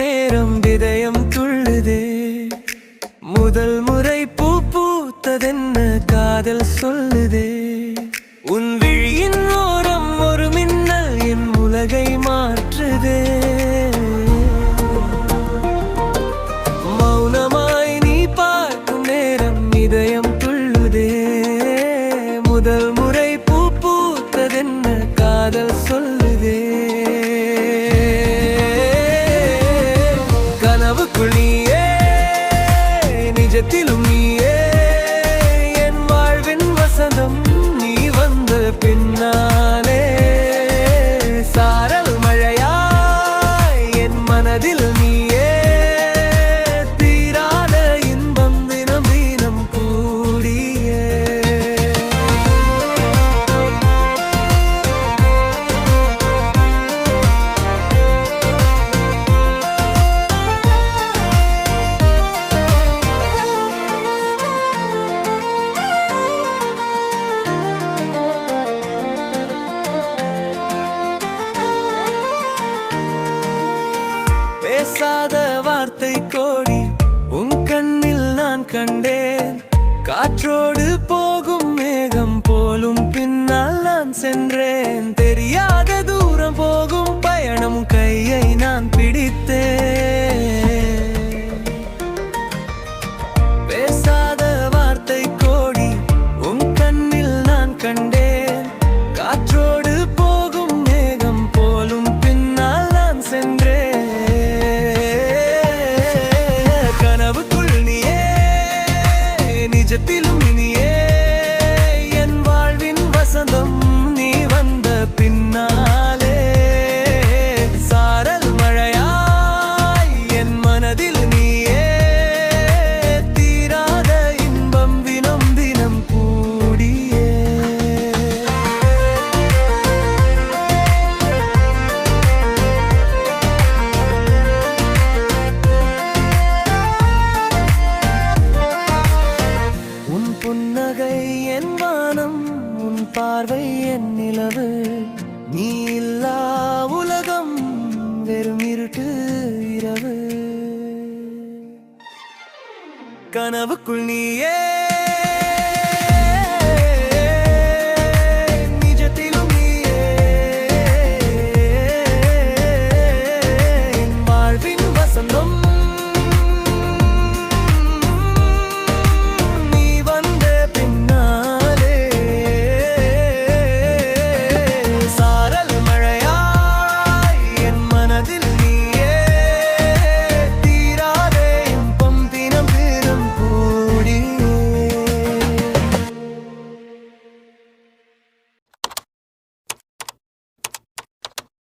நேரம் இதயம் துள்ளுதே. முதல் முறை பூ பூத்ததென்ன காதல் சொல்லுதே. உன் விழியின் ஓரம் ஒரு மின்னல் என் உலகை மாற்றுதே. மௌனமாய் நீ பார்க்கும் நேரம் இதயம் துள்ளுதே. முதல் முறை பூ பூத்ததென்ன காதல் சொல்லுதே. கனவுக்குள் நீயே, நிஜத்திலும் நீயே, என் வாழ்வின் வசந்தம் நீ வந்த பின்னாலே. சாரல் மழையாய் என் மனதில் நீயே, தீராத இன்பம் தினம் தினம் கூடியே. பேசாத வார்த்தை கோடி உன் கண்ணில் நான் கண்டேன். காற்றோடு போகும் மேகம் போலும் பின்னால் நான் சென்றேன். தெரியாத தூரம் போகும் பயணம் கையை நான் பிடித்தேன். பேசாத வார்த்தை கோடி உன் கண்ணில் நான் கண்டேன். காற்றோடு போகும் மேகம் போலும் பின்னால் நான் சென்றேன். நிஜத்திலும் இனியே, என் வாழ்வின் வசந்தம் நீ வந்த பின்னாலே. சாரல் மழையாய் என் மனதில் நீயே, தீராத இன்பம் தினம் தினம் கூடியே. புன்னகை என் வானம், உன் பார்வை என் நிலவு. நீ இல்லா உலகம் வெறும் இருட்டு இரவு. கனவுக்குள் நீயே,